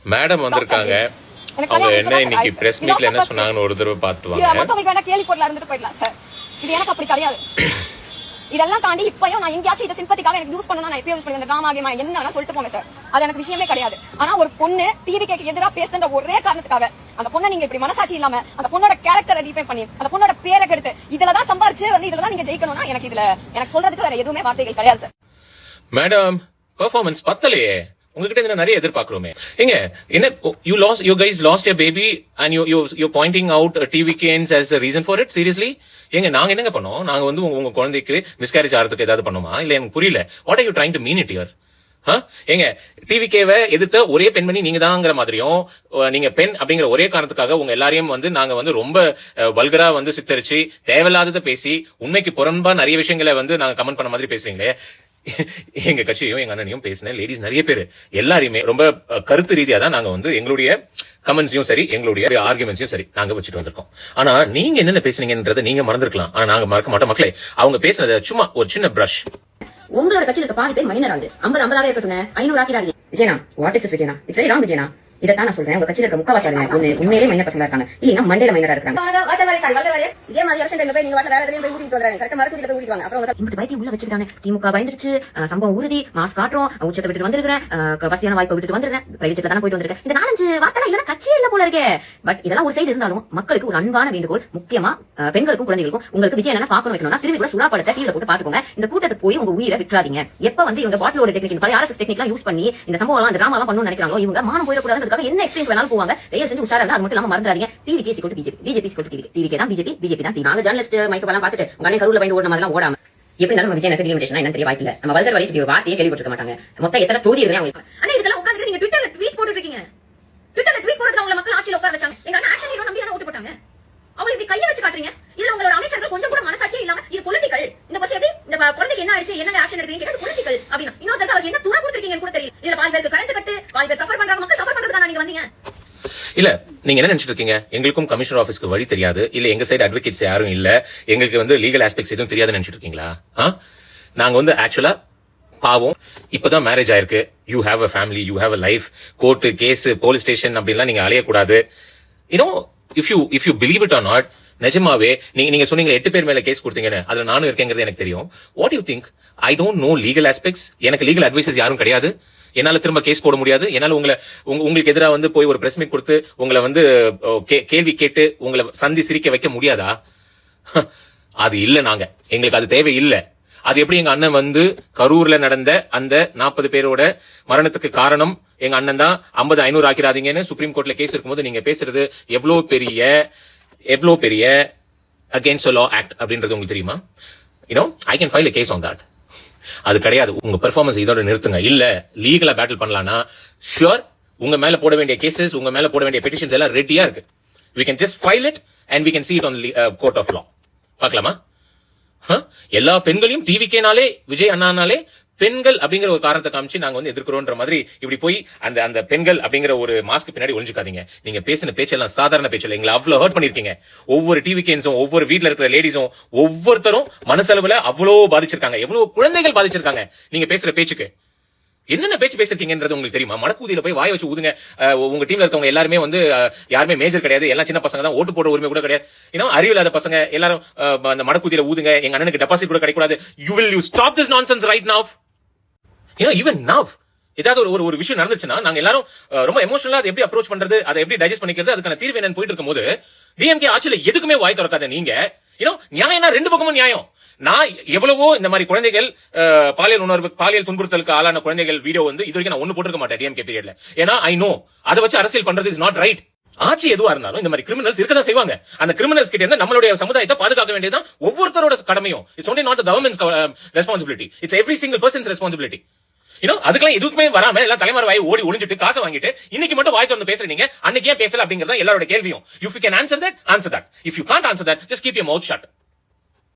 Madam வந்திருக்காங்க. அவங்க என்ன இன்னைக்கு பிரஸ் மீட்ல என்ன சொன்னாங்கன்னு ஒரு தடவை பார்த்துட்டு வாங்க. மத்தவங்களுக்கு வேணா கேலி பொருளா இருந்துட்டு போயிடலாம் சார். இது எனக்கு அப்படி கிடையாது. இதெல்லாம் தாண்டி இப்பயும் நான் எங்கேயாச்சும் இதை சிம்பத்திக்காக எனக்கு யூஸ் பண்ணணும், நான் இப்ப யூஸ் பண்ணி டிராமா கேமா என்ன சொல்லிட்டு போங்க சார். அது எனக்கு விஷயமே கிடையாது. ஆனா ஒரு பொண்ணு டிவி கேக்கு எதிராக பேசுற ஒரே காரணத்துக்காக அந்த பொண்ணை நீங்க இப்படி மனசாட்சி இல்லாம அந்த பொண்ணோட கேரக்டரை டிஃபைன் பண்ணி அந்த பொண்ணோட பேரை கெடுத்து இதுலதான் சம்பாரிச்சு வந்து இதுலதான் நீங்க ஜெயிக்கணும்னா எனக்கு சொல்றதுக்கு வேற எதுவுமே வார்த்தைகள் கிடையாது சார். மேடம் பெர்ஃபார்மன்ஸ் பத்தலையே, உங்ககிட்ட நிறைய எதிர்பார்க்கிறோமே. எங்க என்ன you guys lost your baby and you're pointing out TVKs as a reason for it? seriously? எங்க நாங்க என்னங்க பண்ணோம்? நாங்க வந்து உங்க குழந்தைக்கு மிஸ்கேரேஜ் ஆகிறதுக்கு ஏதாவது பண்ணுமா? இல்ல எனக்கு புரியல. what are you trying to mean it here? எங்க டிவிகேவை எதிர்த்த ஒரே பெண்மணி நீங்க தாங்கிற மாதிரியும் நீங்க பெண் அப்படிங்கிற ஒரே காரணத்துக்காக உங்க எல்லாரையும் வந்து நாங்க வந்து ரொம்ப வல்கரா வந்து சித்தரிச்சு தேவையில்லாததை பேசி உண்மைக்கு புறம்பா நிறைய விஷயங்களை வந்து நாங்க கமெண்ட் பண்ண மாதிரி பேசுறீங்களே. எங்க கட்சியையும் எங்க அண்ணனையும் பேசின லேடிஸ் நிறைய பேர் எல்லாருமே ரொம்ப கருத்து ரீதியா தான் நாங்க வந்து எங்களுடைய கமெண்ட்ஸையும் சரி எங்களுடைய ஆர்குமெண்ட்ஸையும் சரி நாங்க வச்சுட்டு வந்திருக்கோம். ஆனா நீங்க என்னென்ன பேசுனீங்கன்றதை நீங்க மறந்துருக்கலாம். ஆனா நாங்க மறக்க மாட்டோம் மக்களே. அவங்க பேசுனது சும்மா ஒரு சின்ன பிரஷ். உங்களோட கட்சியில இருக்க பாதி பேர் மைனர் ஆகுது. 50 இருக்கட்டும், 500 ஆக்கிறாங்க. விஜயனா, வாட் இஸ் திஸ் விஜயனா? இட்ஸ் வெரி ராங் விஜயனா. இதான் நான் சொல்றேன். உங்க கட்சியில இருக்க முக்காவாசி உண்மையிலே மைனர் பசங்களா இருக்காங்க, இல்லைன்னா மண்டேல மைனரா இருக்காங்க. இதே மாதிரி எலெக்ஷன் டைம்ல போய் நீங்க வேற எதையும் போய் ஊத்திட்டு வராங்க. கரெக்டா மரக்குதில போய் ஊத்திடுவாங்க. அப்புறம் இப்படி பைத்தியம் உள்ள வச்சுட்டாங்க. திமுக பயந்துருச்சு, சம்பவம் உறுதி, மாஸ் காட்டுறோம், உச்சத்தை விட்டு வந்திருக்கிறேன், வசதியான வாய்ப்பை விட்டு வந்திருக்கேன், பிரைவேட்ல தானே போயிட்டு வந்திருக்கேன். இந்த 4-5 வார்த்தை இல்ல கட்சியே இல்ல போல இருக்கே. பட் இதெல்லாம் ஒரு சைடு இருந்தாலும் மக்களுக்கு ஒரு அன்பான வேண்டுகோள், முக்கியமா பெண்களுக்கும் குழந்தைகளுக்கும். உங்களுக்கு விஜய் என்ன பார்க்கணும் வைக்கணும்னா திரும்பி கூட சுறா படத்தை டிவில போட்டு பாத்துக்கோங்க. இந்த கூட்டத்துக்கு போய் உங்க உயிரை விட்டுறாதீங்க. எப்ப வந்து இவங்க பாட்டிலோட டெக்னிக், இந்த RSS டெக்னிக் எல்லாம் யூஸ் பண்ணி இந்த சம்பவம் இந்த டிராமா எல்லாம் பண்ணணும்னு நினைக்கிறாங்களோ, இவங்க மானம் போயிடக்கூடாதுன்றதுக்காக என்ன எக்ஸ்ட்ரீம் வேணாலும் போவாங்க. தயவு செஞ்சு உஷாரா இருந்தா அது மட்டும் இல்லாம மறந்துடாதீங்க. டிவிகே சிக்கோட்டு பிஜேபி சிக்கோட்டு டிவிகே தான் பிஜேபி தான். நாங்க ஜர்னலிஸ்ட் மைக்கெல்லாம் பார்த்துட்டு உங்க அண்ணன் கரூர்ல பயந்து ஓடணும் அதெல்லாம் ஓடாம எப்படி இருந்தாலும் விஜய் எனக்கு டிலிமிட்டேஷன் என்ன தெரிய வாய்ப்பு இல்ல. நம்ம வல்கர் வரை இப்படி வார்த்தையே கேள்விப்பட்டிருக்க மாட்டாங்க. மொத்தம் எத்தனை தொகுதி இருக்கு அவங்களுக்கு. ஆனா இதெல்லாம் உட்கார்ந்து நீங்க ட்விட்டர்ல ட்வீட் போட்டுட்டு இருக்கீங்க. ட்விட்டர்ல ட்வீட் போடுறது அவங்க மக்கள் ஆட்சியில உட்கார வச்சாங்க. எங்க அண்ணன் ஆக்ஷன் ஹீரோ நம்பி தான ஓட்டு போட்டாங்க. அவங்க இப்படி கையை வச்சு காட்டுறீங்க. இதுல உங்களோட அமைச்சர்கள் கொஞ்சம் கூட மனசாட்சியே இல்லாம இது பொலிட்டிக்கல். இந்த கொஸ்டின் எப்படி இந்த குழந்தைக்கு என்ன ஆயிடுச்சு, என்ன ஆக்ஷன் எடுத்தீங்க கேட்டது பொலிட்டிக்கல் அப்படினா இன்னொருத்தருக்கு அவருக்கு என்ன துணை கொடுத்திருக்கீங்கன்னு கூட தெரியல. இதுல பாதி பேருக்கு கரண்ட் கட்டு, பாதி பேர் சஃபர் பண்றாங்க. மக்கள் சஃபர் பண்றதுக்கான நீங்க வந்தீங்க. இல்ல நீங்க என்ன நினைச்சிட்டு இருக்கீங்க? எங்களுக்கும் கமிஷனர் ஆபீஸ்க்கு வழி தெரியாது, இல்ல எங்க சைடு அட்வொகேட்ஸ் யாரும் இல்ல, எங்களுக்கு வந்து லீகல் ஆஸ்பெக்ட்ஸ் எதுவும் தெரியாதுன்னு நினைச்சிட்டு இருக்கீங்களா? நாங்க வந்து ஆக்சுவலா பாவம் இப்பதான் மேரேஜ் ஆயிருக்கு. You have a family, you have a life. Court case, police station அப்படின்லாம் நீங்க அலையக்கூடாது. You know if you believe it or not, நிஜமாவே நீங்க சொன்னீங்க 8 பேர் மேல கேஸ் கொடுத்தீங்கன்னு, அதுல நானும் இருக்கேங்கிறது எனக்கு தெரியும். What you think? I don't know legal aspects. எனக்கு லீகல் அட்வைசஸ் யாரும் கிடையாது. என்னால திரும்ப கேஸ் போட முடியாது. என்னால உங்களுக்கு எதிராக வந்து போய் ஒரு பிரஸ் மீட் கொடுத்து உங்களை வந்து கேள்வி கேட்டு உங்களை சந்தி சிரிக்க வைக்க முடியாதா? அது இல்ல. எங்களுக்கு அது தேவை இல்ல. அது எப்படி எங்க அண்ணன் வந்து கரூர்ல நடந்த அந்த 40 பேரோட மரணத்துக்கு காரணம் எங்க அண்ணன் தான், 50-500 ஆக்கிறாதீங்கன்னு சுப்ரீம் கோர்ட்ல கேஸ் இருக்கும்போது நீங்க பேசுறது எவ்வளவு பெரிய அகேன்ஸ்ட் லா ஆக்ட் அப்படின்றது உங்களுக்கு தெரியுமா? I can file a case on that. அது கிடையாது. உங்க பெர்ஃபார்மன்ஸ் இதோட நிறுத்துங்க. இல்ல லீகலா பேட்டில் பண்ணலாம்னா ஷூர் உங்க மேல போட வேண்டிய கேசஸ், உங்க மேல போட வேண்டிய பெட்டிஷன்ஸ் எல்லாம் ரெடியா இருக்கு. we can just file it and we can see it on the court of law. பார்க்கலாமா? எல்லா பெண்களையும் டிவிகேனாலே விஜய் அண்ணானாலே பெண்கள் அப்படிங்கிற ஒரு காரணத்தை காமிச்சு நாங்க வந்து எதிர்க்கிறோன்ற மாதிரி இப்படி போய் அந்த பெண்கள் அப்படிங்கிற ஒரு மாஸ்க் பின்னாடி ஒளிஞ்சுக்காதீங்க. நீங்க பேசின பேச்செல்லாம் சாதாரண பேச்சல எங்களை அவ்வளவு ஹர்ட் பண்ணிருக்கீங்க. ஒவ்வொரு டிவிகேன்ஸும் ஒவ்வொரு வீட்டுல இருக்கிற லேடிஸும் ஒவ்வொருத்தரும் மனசளவுல அவ்வளவு பாதிச்சிருக்காங்க, எவ்வளவு குழந்தைகள் பாதிச்சிருக்காங்க நீங்க பேசுற பேச்சுக்கு. என்னென்ன பேச்சு பேசிருக்கீங்கன்றது உங்களுக்கு தெரியுமா? மடக்கூதியில போய் வாய வச்சு ஊதுங்க. உங்க டீம்ல இருக்கவங்க எல்லாருமே வந்து யாருமே மேஜர் கிடையாது, எல்லாம் சின்ன பசங்க தான், ஓட்டு போட உரிமை கூட கிடையாது. அறிவில்லாத பசங்க எல்லாரும் அந்த மடக்கூதியில ஊதுங்க. எங்க அண்ணனுக்கு டெபாசிட் கூட கிடைக்கூடாது. You stop this nonsense right now. Even now ஏதாவது ஒரு விஷயம் நடந்துச்சுன்னா நாங்க எல்லாரும் ரொம்ப எமோஷனலா அதை எப்படி அப்ரோச் பண்றது, அதை எப்படி டைஜஸ்ட் பண்ணிக்கிறது, அதுக்கான தீர்வு என்னன்னு போயிட்டு இருக்கும் போது டிஎம்கே ஆட்சியில எதுக்குமே வாய் திறக்காத நீங்க. நியாயம்னா 2 பக்கமும் நியாயம். நான் எவ்வளவோ இந்த மாதிரி குழந்தைகள் பாலியல் துன்புறுத்தலுக்கு ஆளான குழந்தைகள் வீடியோ வந்து இது வரைக்கும் நான் ஒண்ணு போட்டிருக்க மாட்டேன் டிஎம்கே பீரியட்ல. ஏன்னா ஐ நோ அதை வச்சு அரசியல் பண்றது இஸ் நாட் ரைட். ஆட்சி எதுவா இருந்தாலும் இந்த மாதிரி கிரிமினல்ஸ் இருக்கதான் செய்வாங்க. அந்த கிரிமினல்ஸ் கிட்ட இருந்து நம்மளுடைய சமுதாயத்தை பாதுகாக்க வேண்டியதுதான் ஒவ்வொருத்தரோட கடமையும். It's only not the governments responsibility, it's every single persons responsibility. அதுக்கெல்லாம் எதுக்குமே வராம எல்லாம் தலைமுறை வாய் ஓடி ஒளிஞ்சிட்டு காசை வாங்கிட்டு இன்னைக்கு மட்டும் வாய் திறந்து பேசுறீங்க, அன்னைக்கு ஏன் பேசல அப்படிங்கறத எல்லாரோட கேள்வியும். If you can answer that, answer that. If you can't answer that, just keep your mouth shut.